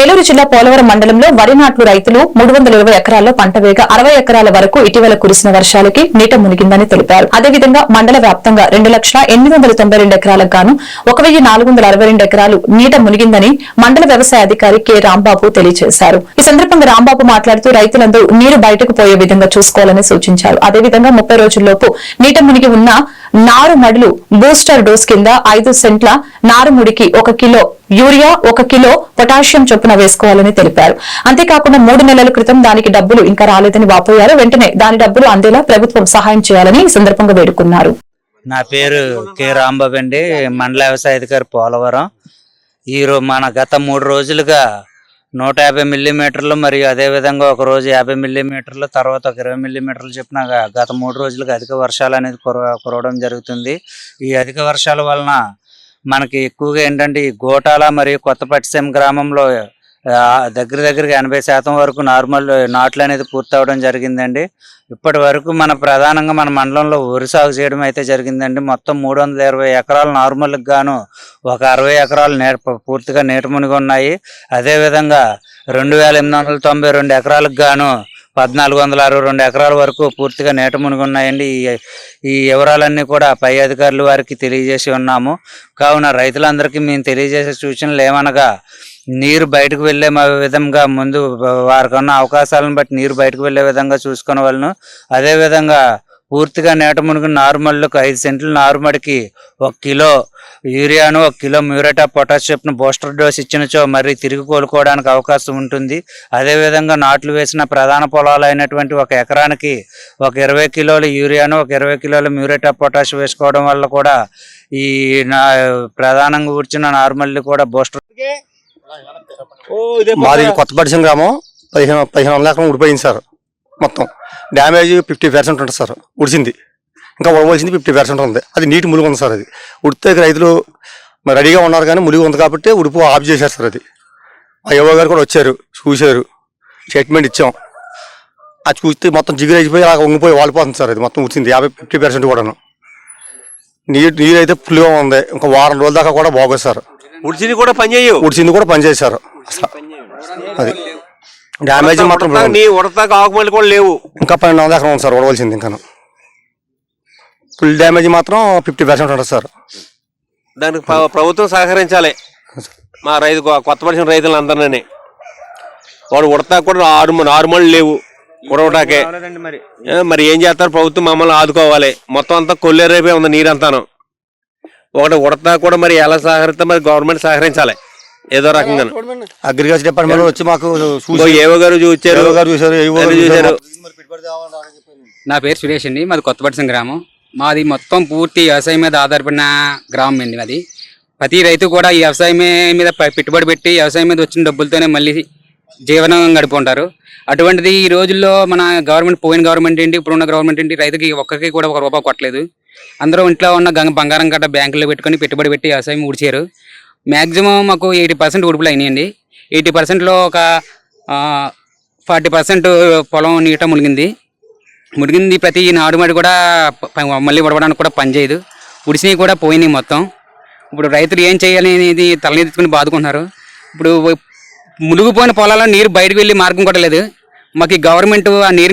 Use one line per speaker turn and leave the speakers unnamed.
ఏలూరు జిల్లా పోలవరం మండలంలో వరి నాట్లు రైతులు 320 ఎకరాల్లో పంట వేగ 60 ఎకరాల వరకు ఇటీవల కురిసిన వర్షాలకి నీట మునిగిందని తెలిపారు. అదేవిధంగా మండల వ్యాప్తంగా 2,892 ఎకరాలకు గాను 1,462 ఎకరాలు నీట మునిగిందని మండల వ్యవసాయ అధికారి కె రాంబాబు తెలియజేశారు. ఈ సందర్భంగా రాంబాబు మాట్లాడుతూ రైతులందరూ నీరు బయటకు పోయే విధంగా చూసుకోవాలని సూచించారు. అదేవిధంగా 30 రోజుల్లోపు నీట మునిగి ఉన్న నారుమడులు బూస్టర్ డోస్ కింద 5 సెంట్ల నారుముడికి 1 కిలో యూరియా 1 కిలో పొటాషియం చొప్పున వేసుకోవాలని తెలిపారు. అంతేకాకుండా 3 నెలల క్రితం దానికి డబ్బులు ఇంకా రాలేదని వాపోయారు. వెంటనే దాని డబ్బులు అందేలా ప్రభుత్వం సహాయం చేయాలని ఈ సందర్భంగా వేడుకున్నారు.
నా పేరు కె రాంబాబు అండి, మండల వ్యవసాయ అధికారి పోలవరం. మన గత 3 రోజులుగా 150 మిల్లీమీటర్లు మరియు అదేవిధంగా ఒక రోజు 50 మిల్లీమీటర్లు తర్వాత ఒక 20 మిల్లీమీటర్లు చెప్పిన గత 3 రోజులుగా అధిక వర్షాలు అనేది కురవడం జరుగుతుంది. ఈ అధిక వర్షాల వలన మనకి ఎక్కువగా ఏంటంటే ఈ గోటాల మరియు కొత్తపట్టిసీమ గ్రామంలో దగ్గరగా 80% వరకు నాట్లు అనేది పూర్తి అవడం జరిగిందండి. ఇప్పటి వరకు ప్రధానంగా మన మండలంలో వరి సాగు చేయడం అయితే జరిగిందండి. మొత్తం 320 ఎకరాలు నార్మల్కి గాను ఒక 60 ఎకరాలు పూర్తిగా నీట మునిగి ఉన్నాయి. అదేవిధంగా 2,892 ఎకరాలకు గాను 1,462 ఎకరాల వరకు పూర్తిగా నీట మునిగి ఉన్నాయండి. ఈ వివరాలన్నీ కూడా పై అధికారులు వారికి తెలియజేసి ఉన్నాము. కావున రైతులందరికీ మేము తెలియజేసే సూచనలు ఏమనగా నీరు బయటకు వెళ్లే విధంగా ముందు వారికి ఉన్న అవకాశాలను బట్టి నీరు బయటకు వెళ్లే విధంగా చూసుకునే వాళ్ళను. అదేవిధంగా పూర్తిగా నీట మునిగిన నారుమడులకు 5 సెంట్ల నారుమడికి 1 కిలో యూరియాను 1 కిలో మ్యూరేట్ ఆఫ్ పొటాష్ చొప్పున బూస్టర్ డోస్ ఇచ్చినచో మరి తిరిగి కోలుకోవడానికి అవకాశం ఉంటుంది. అదేవిధంగా నాట్లు వేసిన ప్రధాన పొలాలు అయినటువంటి 1 ఎకరానికి 20 కిలోల యూరియాను 20 కిలోల మ్యూరేట్ ఆఫ్ పొటాష్ వేసుకోవడం వల్ల కూడా ఈ ప్రధానంగా కూర్చున్న నారుమల్లి కూడా బూస్టర్.
మాది కొత్తపట్టిసీమ గ్రామం 1500 ఎకరం ఉడిపోయింది సార్. మొత్తం డ్యామేజ్ 50% ఉంటుంది సార్. ఉడిచింది ఇంకా ఉడవలసింది 50% ఉంది. అది నీటి ములుగు ఉంది సార్. అది ఉడితే రైతులు రెడీగా ఉన్నారు కానీ ములుగు ఉంది కాబట్టి ఉడిపు ఆఫ్ చేశారు సార్. అది మా యువ గారు కూడా వచ్చారు, చూశారు, స్టేట్మెంట్ ఇచ్చాం. అది చూస్తే మొత్తం జిగురు అయిపోయి అలా ఉంగిపోయి వాలిపోతుంది సార్. అది మొత్తం ఉడిచింది 50% కూడాను. నీరు అయితే ఫుల్గా ఉంది. ఇంకా వారం రోజుల దాకా కూడా బాగోదు సార్.
ఉడిచింది కూడా
పనిచేశారు. అది డ్యామేజ్ మాత్రం
ఆకుమల్లి కూడా లేవు.
ఇంకా 1200 ఎకరం ఉంది సార్ ఉడవలసింది. ఇంకా ఫుల్ డ్యామేజ్ మాత్రం 50% ఉంటుంది సార్.
దానికి ప్రభుత్వం సహకరించాలి. మా కొత్తపట్టిన రైతులందరినీ వాడు ఉడతా కూడా నార్మల్ లేవు ఉడవటాకే. మరి ఏం చేస్తారు? ప్రభుత్వం మమ్మల్ని ఆదుకోవాలి. మొత్తం అంతా కొల్లేరైపోయి ఉంది నీరంతాను. ఒకటి ఉడతా కూడా మరి ఎలా సహకరిస్తా మరి గవర్నమెంట్ సహకరించాలి ఏదో రకంగా.
అగ్రికల్చర్ డిపార్ట్మెంట్ వచ్చి మాకు
ఏవో గారు చూసారు.
నా పేరు సురేష్ అండి, మాది కొత్తపట్టిసీమ గ్రామం. మాది మొత్తం పూర్తి వ్యవసాయం మీద ఆధారపడిన గ్రామం అండి. మాది ప్రతి రైతు కూడా ఈ వ్యవసాయం మీద పెట్టుబడి పెట్టి వ్యవసాయం మీద వచ్చిన డబ్బులతోనే మళ్ళీ జీవనం గడుపుకుంటారు. అటువంటిది ఈ రోజుల్లో మన గవర్నమెంట్, పోయిన గవర్నమెంట్ ఏంటి ఇప్పుడున్న గవర్నమెంట్ ఏంటి, రైతుకి ఒక్కరికి కూడా 1 రూపాయి కొట్టలేదు. అందరూ ఇంట్లో ఉన్న బంగారం గట్ట బ్యాంకులో పెట్టుకుని పెట్టుబడి పెట్టి వ్యవసాయం ఊడ్చారు. మ్యాక్సిమం మాకు 80% ఉడుపులు అయినాయండి. 80%లో ఒక 40% పొలం నీట మునిగింది. ప్రతి నాడుమడి కూడా మళ్ళీ ఉడవడానికి కూడా పనిచేయదు. ఉడిసినవి కూడా పోయినాయి మొత్తం. ఇప్పుడు రైతులు ఏం చేయాలి అనేది తలనెత్తుకుని బాదుకుంటున్నారు. ఇప్పుడు మునిగిపోయిన పొలాల్లో నీరు బయటకు వెళ్ళి మార్గం కూడా లేదు. మాకు గవర్నమెంట్ ఆ నీరు